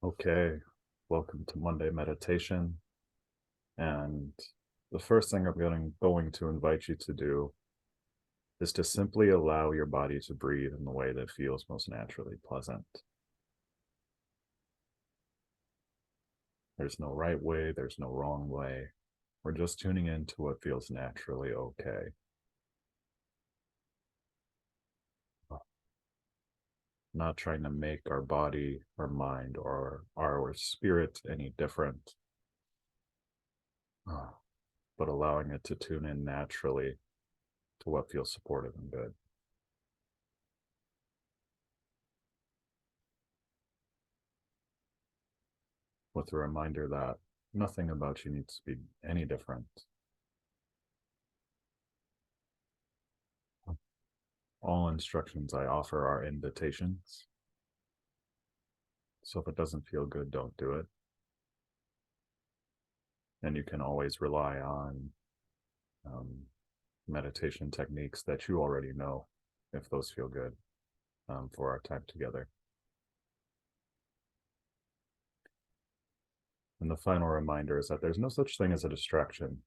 Okay, welcome to Monday meditation. And the first thing I'm going to invite you to do is to simply allow your body to breathe in the way that feels most naturally pleasant. There's no right way, there's no wrong way. We're just tuning into what feels naturally okay. Not trying to make our body, our mind, or our spirit any different, but allowing it to tune in naturally to what feels supportive and good. With a reminder that nothing about you needs to be any different. All instructions I offer are invitations. So if it doesn't feel good, don't do it. And you can always rely on um, meditation techniques that you already know if those feel good for our time together. And the final reminder is that there's no such thing as a distraction.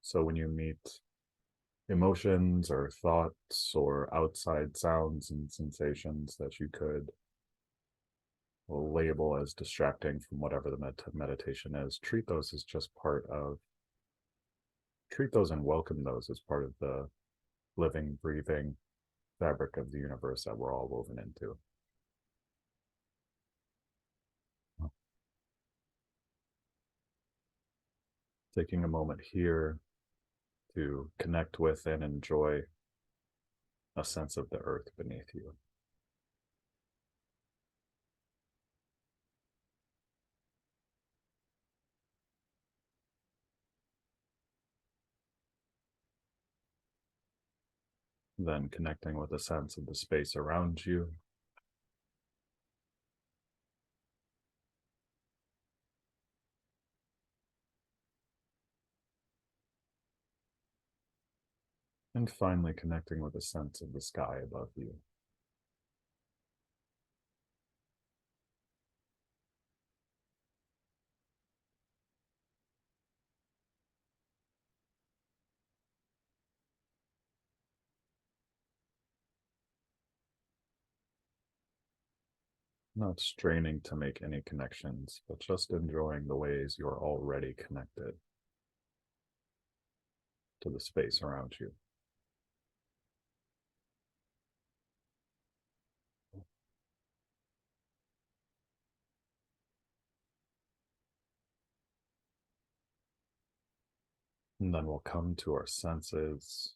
So when you meet emotions or thoughts or outside sounds and sensations that you could label as distracting from whatever the meditation is, treat those as just treat those and welcome those as part of the living, breathing fabric of the universe that we're all woven into. Taking a moment here to connect with and enjoy a sense of the earth beneath you. Then connecting with a sense of the space around you. And finally connecting with a sense of the sky above you. Not straining to make any connections, but just enjoying the ways you're already connected to the space around you. And then we'll come to our senses.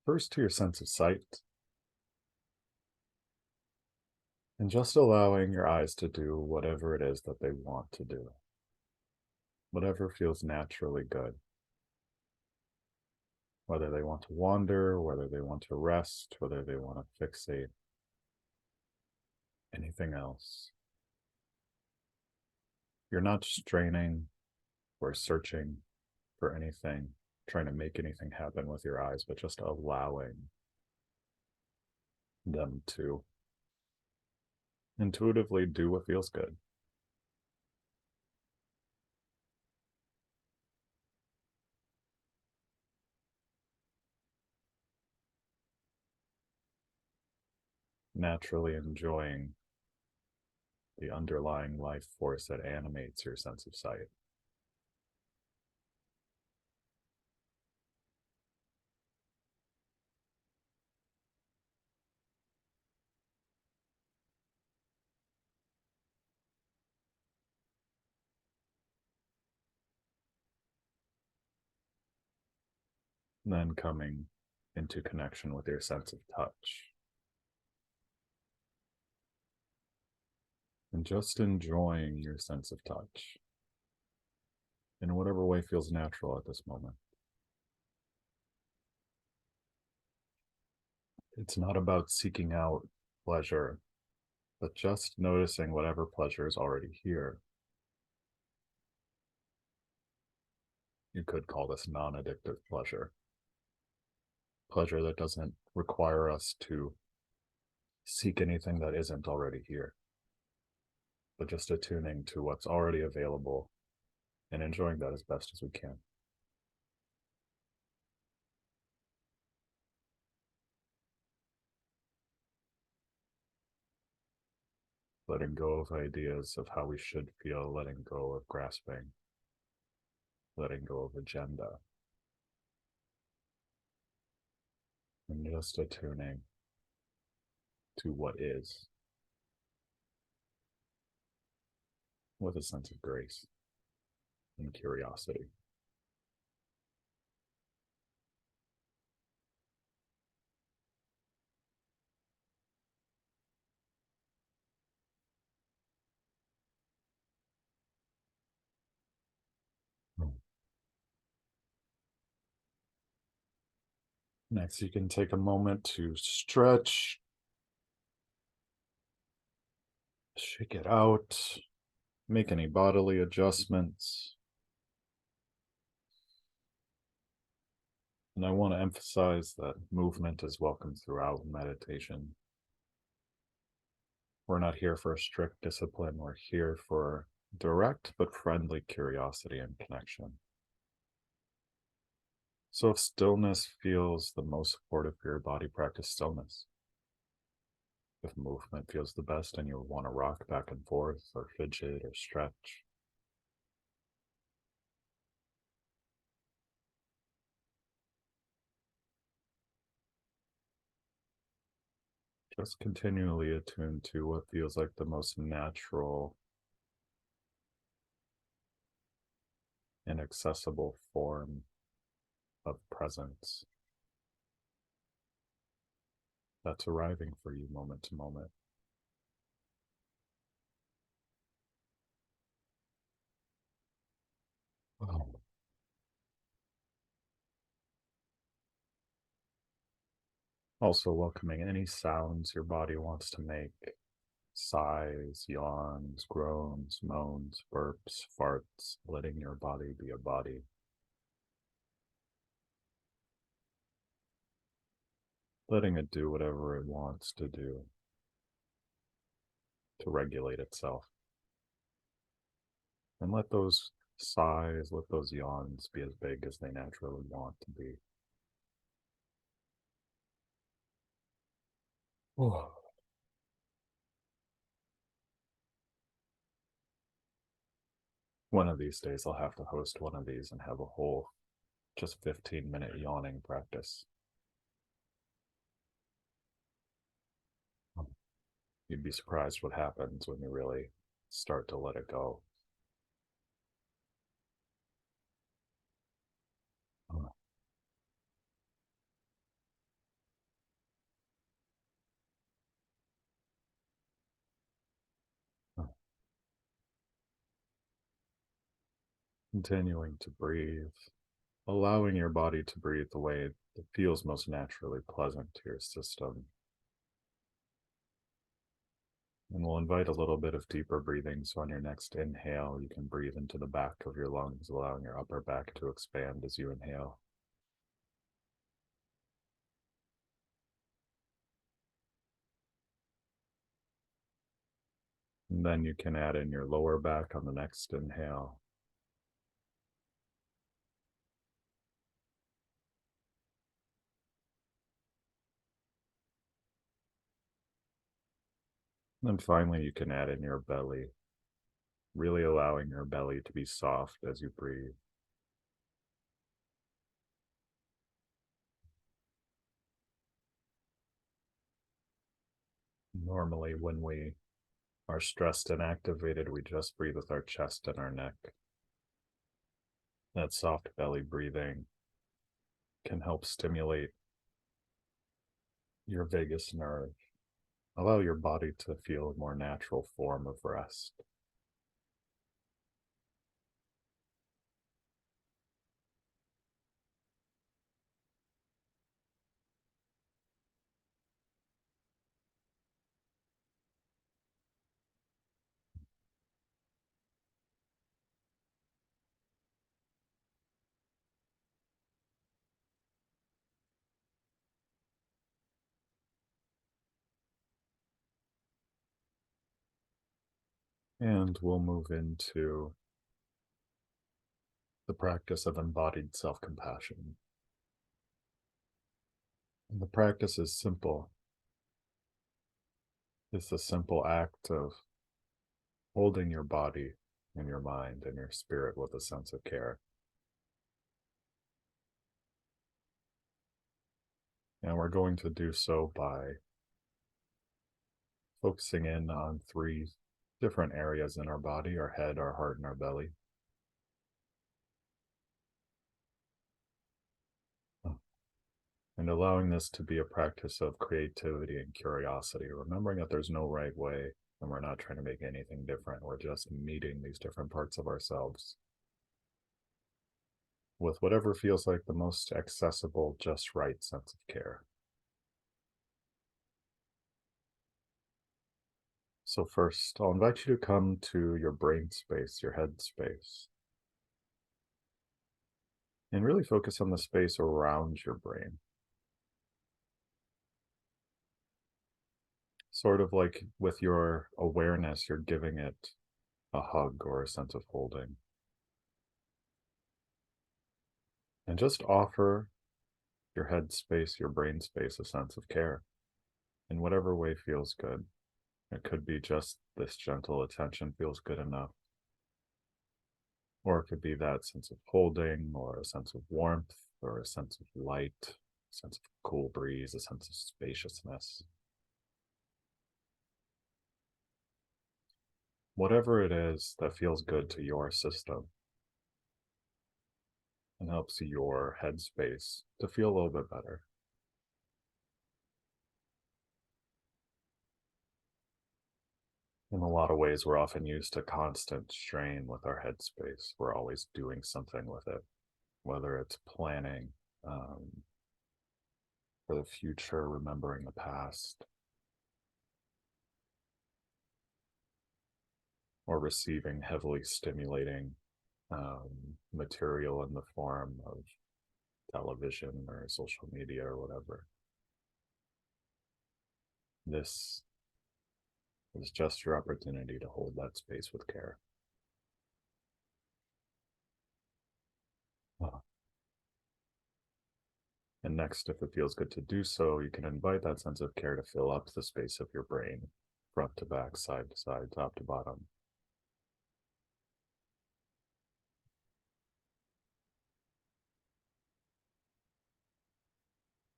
First, to your sense of sight, and just allowing your eyes to do whatever it is that they want to do, whatever feels naturally good. Whether they want to wander, whether they want to rest, whether they want to fixate, anything else. You're not straining or searching for anything, trying to make anything happen with your eyes, but just allowing them to intuitively do what feels good. Naturally enjoying the underlying life force that animates your sense of sight. And then coming into connection with your sense of touch. And just enjoying your sense of touch in whatever way feels natural at this moment. It's not about seeking out pleasure, but just noticing whatever pleasure is already here. You could call this non addictive pleasure, pleasure that doesn't require us to seek anything that isn't already here, but just attuning to what's already available and enjoying that as best as we can. Letting go of ideas of how we should feel, letting go of grasping, letting go of agenda, and just attuning to what is with a sense of grace and curiosity. Next, you can take a moment to stretch, shake it out, make any bodily adjustments. And I want to emphasize that movement is welcome throughout meditation. We're not here for a strict discipline, we're here for direct but friendly curiosity and connection. So if stillness feels the most supportive for your body, practice stillness. If movement feels the best and you want to rock back and forth or fidget or stretch, just continually attune to what feels like the most natural and accessible form of presence that's arriving for you moment to moment. Oh. Also welcoming any sounds your body wants to make. Sighs, yawns, groans, moans, burps, farts, letting your body be a body. Letting it do whatever it wants to do to regulate itself. And let those sighs, let those yawns be as big as they naturally want to be. Oh. One of these days, I'll have to host one of these and have a whole just 15-minute yawning practice. You'd be surprised what happens when you really start to let it go. Continuing to breathe, allowing your body to breathe the way that feels most naturally pleasant to your system. And we'll invite a little bit of deeper breathing. So on your next inhale, you can breathe into the back of your lungs, allowing your upper back to expand as you inhale. And then you can add in your lower back on the next inhale. And then finally, you can add in your belly, really allowing your belly to be soft as you breathe. Normally, when we are stressed and activated, we just breathe with our chest and our neck. That soft belly breathing can help stimulate your vagus nerve, allow your body to feel a more natural form of rest. And we'll move into the practice of embodied self compassion. And the practice is simple. It's a simple act of holding your body and your mind and your spirit with a sense of care. And we're going to do so by focusing in on three different areas in our body: our head, our heart, and our belly. And allowing this to be a practice of creativity and curiosity, remembering that there's no right way and we're not trying to make anything different. We're just meeting these different parts of ourselves with whatever feels like the most accessible, just right sense of care. So first, I'll invite you to come to your brain space, your head space, and really focus on the space around your brain. Sort of like with your awareness, you're giving it a hug or a sense of holding. And just offer your head space, your brain space, a sense of care in whatever way feels good. It could be just this gentle attention feels good enough, or it could be that sense of holding, or a sense of warmth, or a sense of light, a sense of cool breeze, a sense of spaciousness. Whatever it is that feels good to your system and helps your headspace to feel a little bit better. In a lot of ways, we're often used to constant strain with our headspace. We're always doing something with it, whether it's planning for the future, remembering the past, or receiving heavily stimulating material in the form of television or social media or whatever. This is just your opportunity to hold that space with care. And next, if it feels good to do so, you can invite that sense of care to fill up the space of your brain, front to back, side to side, top to bottom.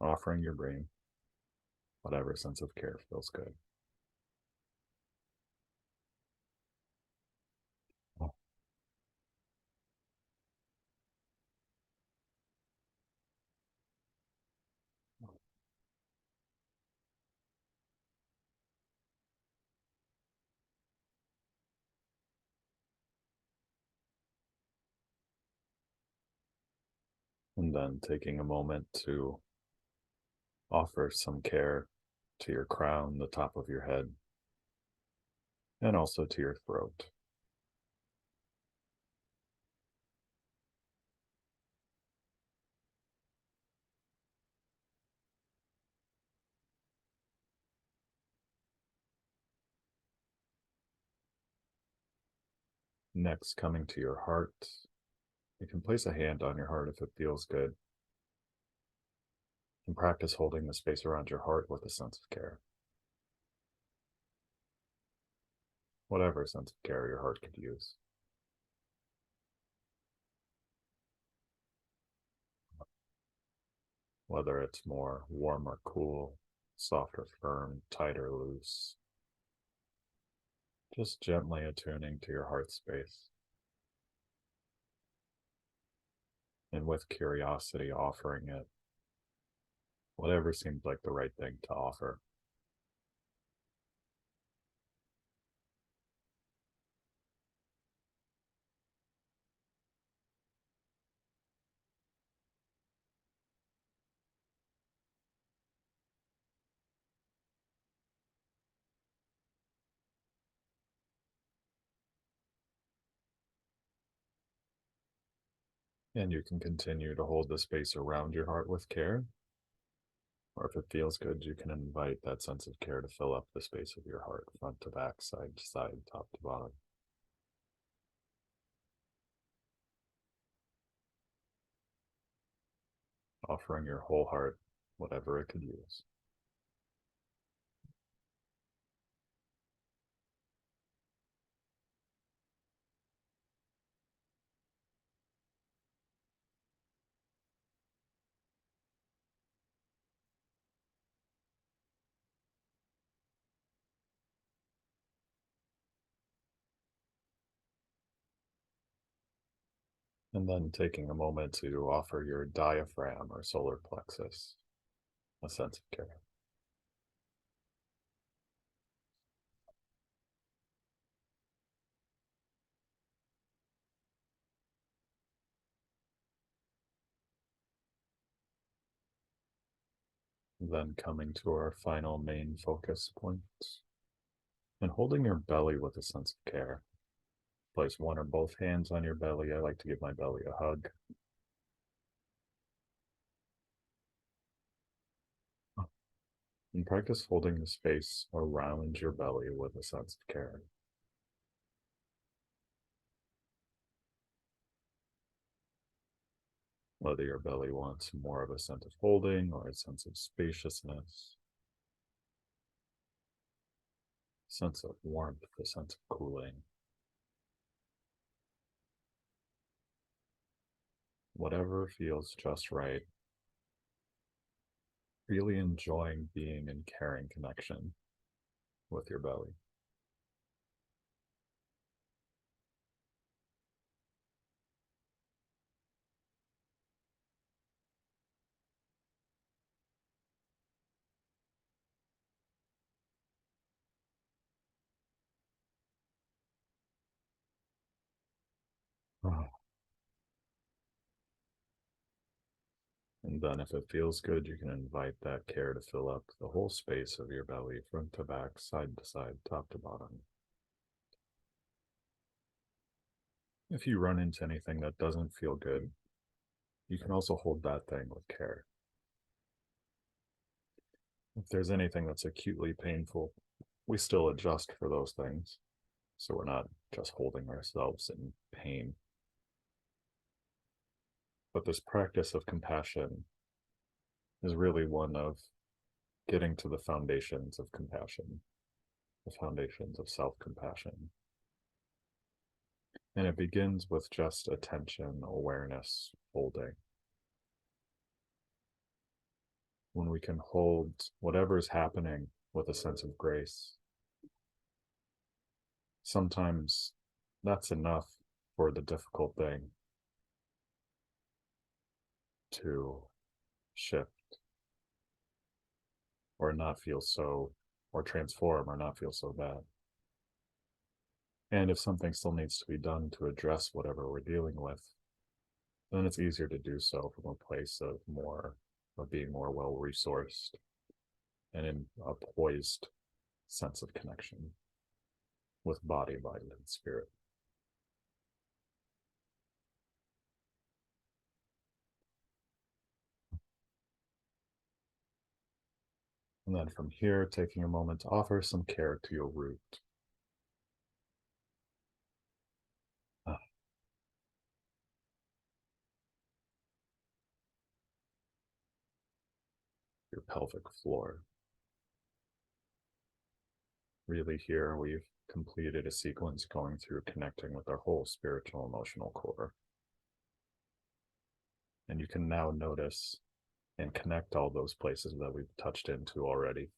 Offering your brain whatever sense of care feels good. And then taking a moment to offer some care to your crown, the top of your head, and also to your throat. Next, coming to your heart, you can place a hand on your heart if it feels good, and practice holding the space around your heart with a sense of care. Whatever sense of care your heart could use. Whether it's more warm or cool, soft or firm, tight or loose. Just gently attuning to your heart space. And with curiosity, offering it whatever seems like the right thing to offer. And you can continue to hold the space around your heart with care. Or if it feels good, you can invite that sense of care to fill up the space of your heart, front to back, side to side, top to bottom. offering your whole heart whatever it could use. And then taking a moment to offer your diaphragm or solar plexus a sense of care. Then coming to our final main focus points and holding your belly with a sense of care. Place one or both hands on your belly. I like to give my belly a hug. And practice holding the space around your belly with a sense of care. Whether your belly wants more of a sense of holding or a sense of spaciousness, sense of warmth, a sense of cooling. Whatever feels just right. Really enjoying being in caring connection with your belly. And then if it feels good, you can invite that care to fill up the whole space of your belly, front to back, side to side, top to bottom. If you run into anything that doesn't feel good, you can also hold that thing with care. If there's anything that's acutely painful, we still adjust for those things. So we're not just holding ourselves in pain. But this practice of compassion is really one of getting to the foundations of compassion, the foundations of self-compassion. And it begins with just attention, awareness, holding. When we can hold whatever's happening with a sense of grace, sometimes that's enough for the difficult thing to shift or not feel so, or transform or not feel so bad. And if something still needs to be done to address whatever we're dealing with, then it's easier to do so from a place of being more well resourced and in a poised sense of connection with body, mind, and spirit. And then from here, taking a moment to offer some care to your root. Your pelvic floor. Really here, we've completed a sequence going through connecting with our whole spiritual, emotional core. And you can now notice and connect all those places that we've touched into already.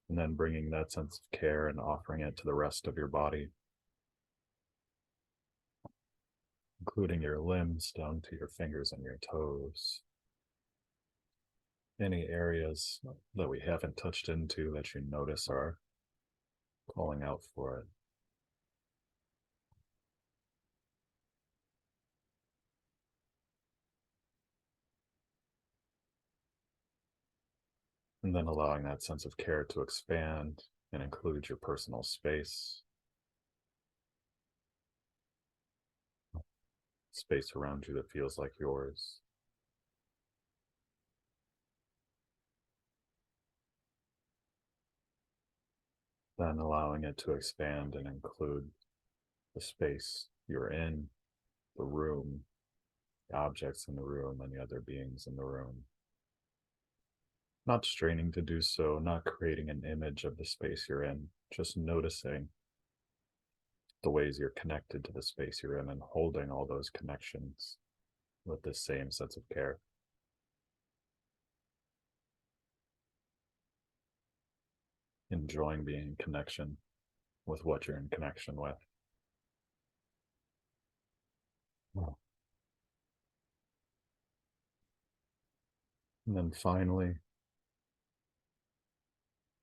And then bringing that sense of care and offering it to the rest of your body, including your limbs down to your fingers and your toes. Any areas that we haven't touched into that you notice are calling out for it. And then allowing that sense of care to expand and include your personal space, space around you that feels like yours. Then allowing it to expand and include the space you're in the room, the objects in the room, and the other beings in the room. Not straining to do so, not creating an image of the space you're in, just noticing the ways you're connected to the space you're in and holding all those connections with the same sense of care. Enjoying being in connection with what you're in connection with. And then finally,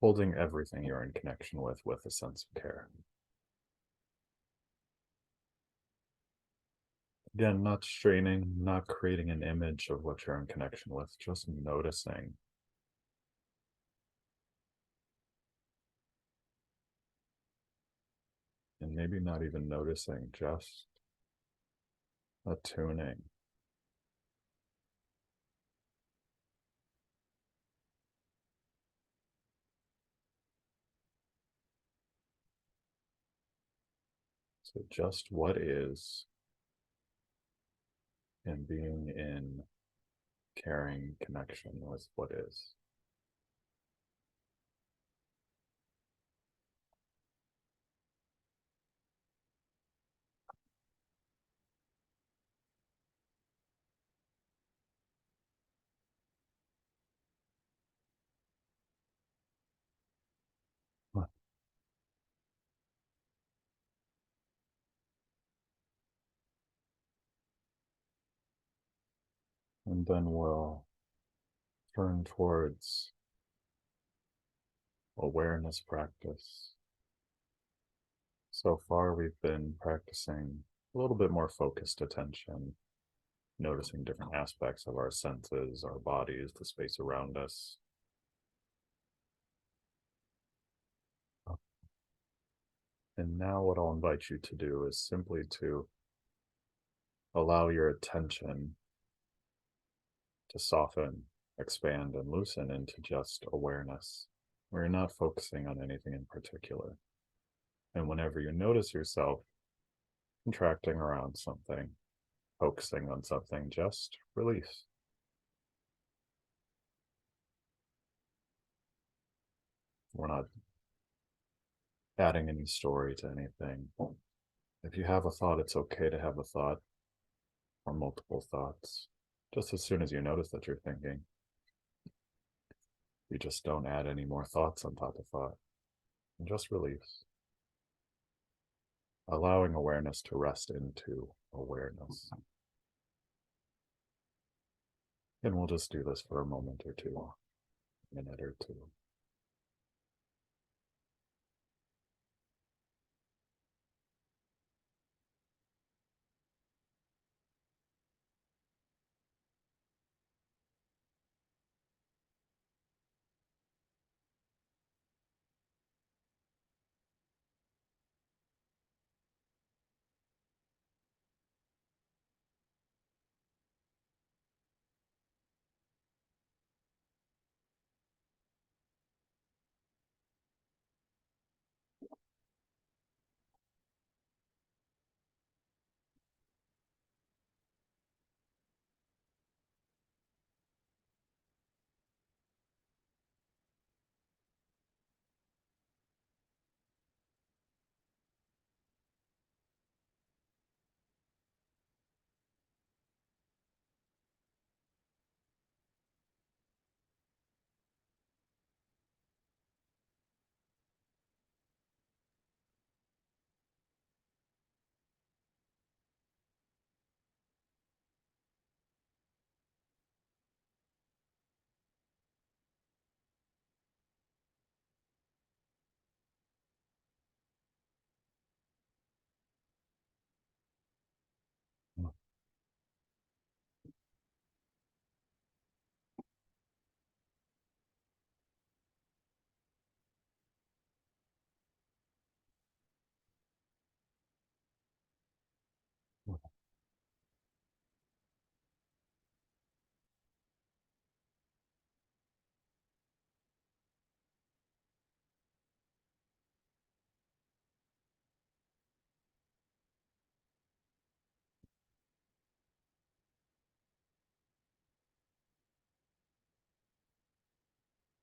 holding everything you're in connection with a sense of care. Again, not straining, not creating an image of what you're in connection with, just noticing. And maybe not even noticing, just attuning. So just what is, and being in caring connection with what is. And then we'll turn towards awareness practice. So far, we've been practicing a little bit more focused attention, noticing different aspects of our senses, our bodies, the space around us. And now what I'll invite you to do is simply to allow your attention to soften, expand, and loosen into just awareness, where you're not focusing on anything in particular. And whenever you notice yourself contracting around something, focusing on something, just release. We're not adding any story to anything. If you have a thought, it's okay to have a thought or multiple thoughts. Just as soon as you notice that you're thinking, you just don't add any more thoughts on top of thought. And just release. Allowing awareness to rest into awareness. And we'll just do this for a moment or two, a minute or two.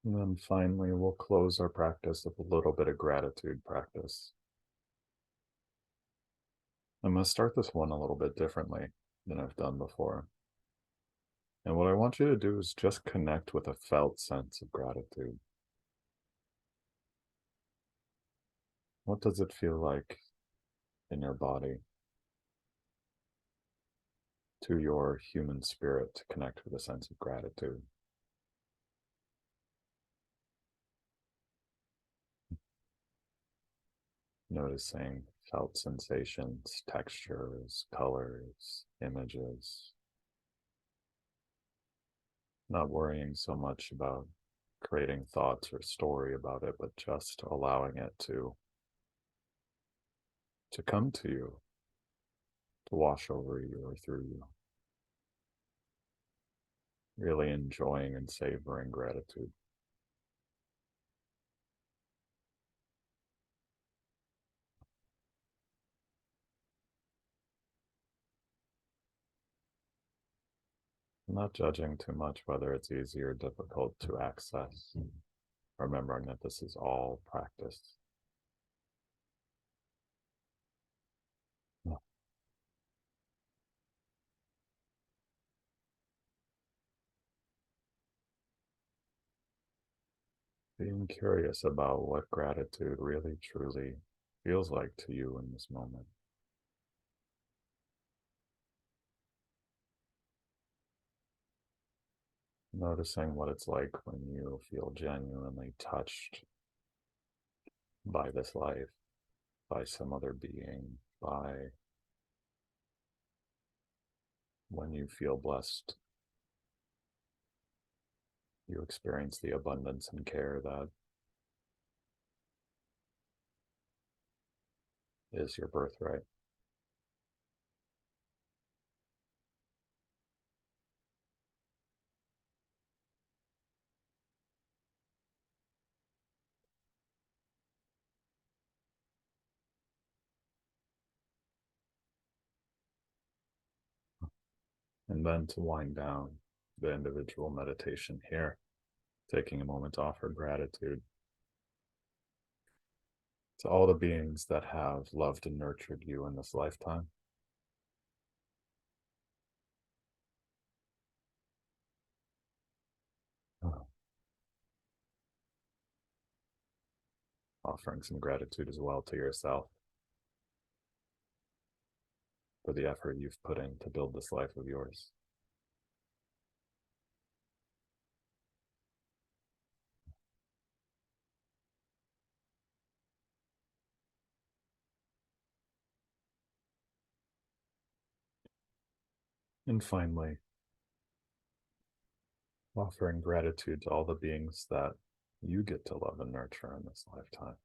And then finally, we'll close our practice with a little bit of gratitude practice. I'm going to start this one a little bit differently than I've done before. And what I want you to do is just connect with a felt sense of gratitude. What does it feel like in your body, to your human spirit, to connect with a sense of gratitude? Noticing felt sensations, textures, colors, images. Not worrying so much about creating thoughts or story about it, but just allowing it to come to you, to wash over you or through you. Really enjoying and savoring gratitude. Not judging too much whether it's easy or difficult to access. Remembering that this is all practice. Being curious about what gratitude really truly feels like to you in this moment. Noticing what it's like when you feel genuinely touched by this life, by some other being, by when you feel blessed, you experience the abundance and care that is your birthright. And then to wind down the individual meditation here, taking a moment to offer gratitude to all the beings that have loved and nurtured you in this lifetime. Offering some gratitude as well to yourself for the effort you've put in to build this life of yours. And finally, offering gratitude to all the beings that you get to love and nurture in this lifetime.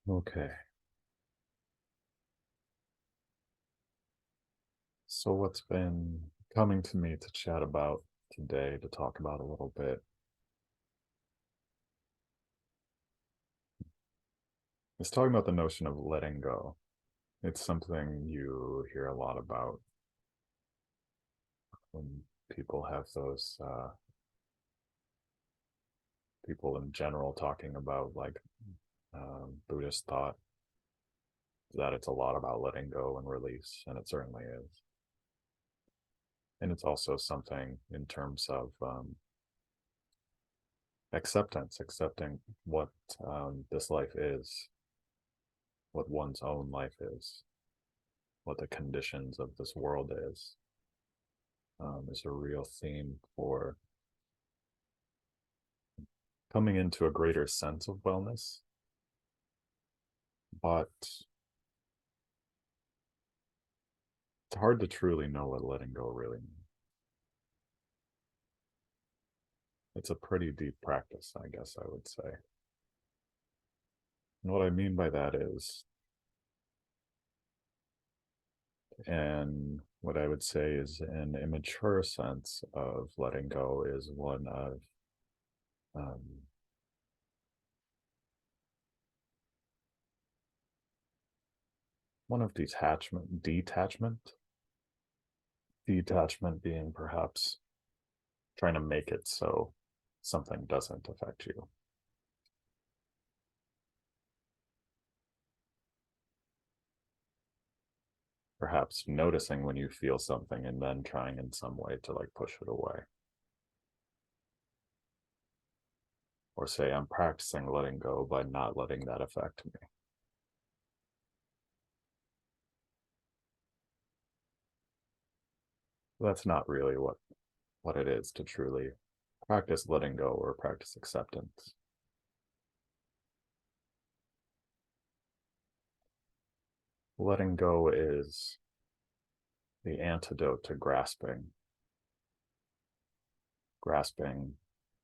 Okay. So, what's been coming to me to chat about today, to talk about a little bit, is talking about the notion of letting go. It's something you hear a lot about when people have those people in general talking about like Buddhist thought, that it's a lot about letting go and release, and it certainly is. And it's also something in terms of acceptance, accepting what this life is, what one's own life what the conditions of this world is a real theme for coming into a greater sense of wellness. But it's hard to truly know what letting go really means. It's a pretty deep practice, I guess I would say. And what I mean by that is, and what I would say is an immature sense of letting go is um, one of detachment being perhaps trying to make it so something doesn't affect you. Perhaps noticing when you feel something and then trying in some way to like push it away. Or say, I'm practicing letting go by not letting that affect me. That's not really what it is to truly practice letting go or practice acceptance. Letting go is the antidote to grasping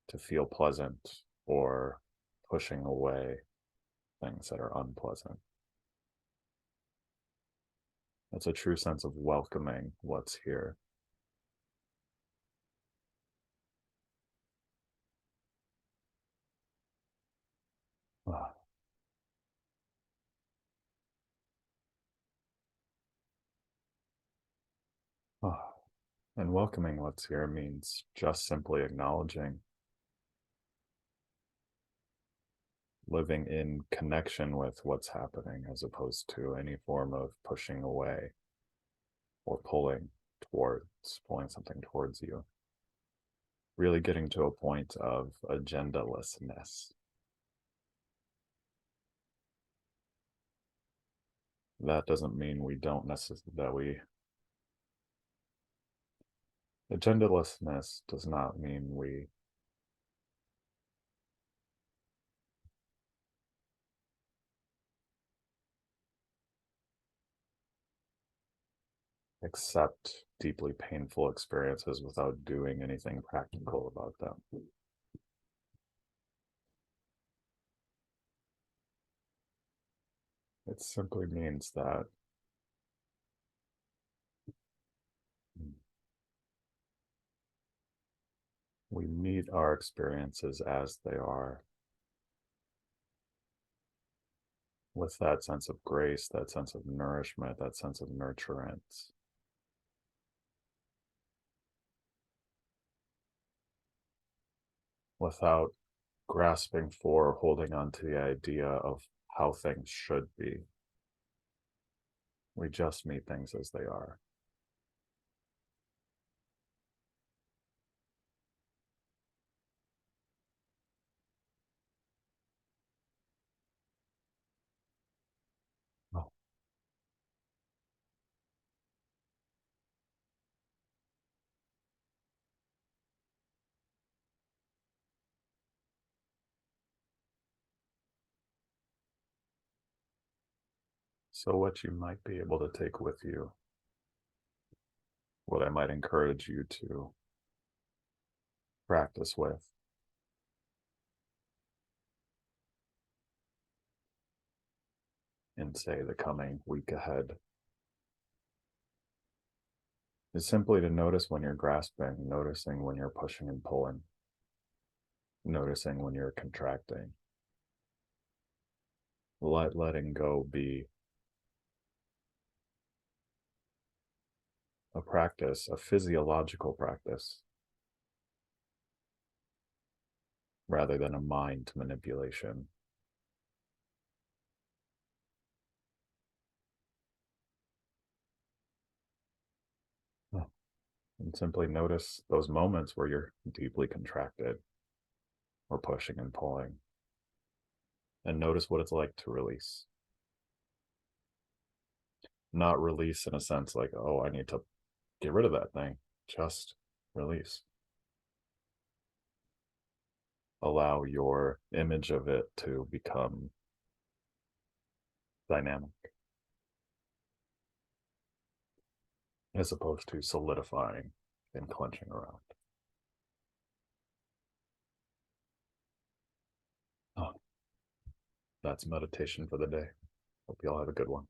to feel pleasant or pushing away things that are unpleasant. It's a true sense of welcoming what's here. Ah, ah. And welcoming what's here means just simply acknowledging, living in connection with what's happening as opposed to any form of pushing away or pulling something towards you. Really getting to a point of agendalessness. That doesn't mean we don't necessarily, agendalessness does not mean we accept deeply painful experiences without doing anything practical about them. It simply means that we meet our experiences as they are with that sense of grace, that sense of nourishment, that sense of nurturance. Without grasping for or holding on to the idea of how things should be. We just meet things as they are. Oh. So, what you might be able to take with you, what I might encourage you to practice with, in say the coming week ahead, is simply to notice when you're grasping, noticing when you're pushing and pulling, noticing when you're contracting. Letting go be a practice, a physiological practice, rather than a mind manipulation. And simply notice those moments where you're deeply contracted. or pushing and pulling. And notice what it's like to release. Not release in a sense like, oh, I need to get rid of that thing. Just release. Allow your image of it to become dynamic as opposed to solidifying and clenching around. Oh, that's meditation for the day. Hope you all have a good one.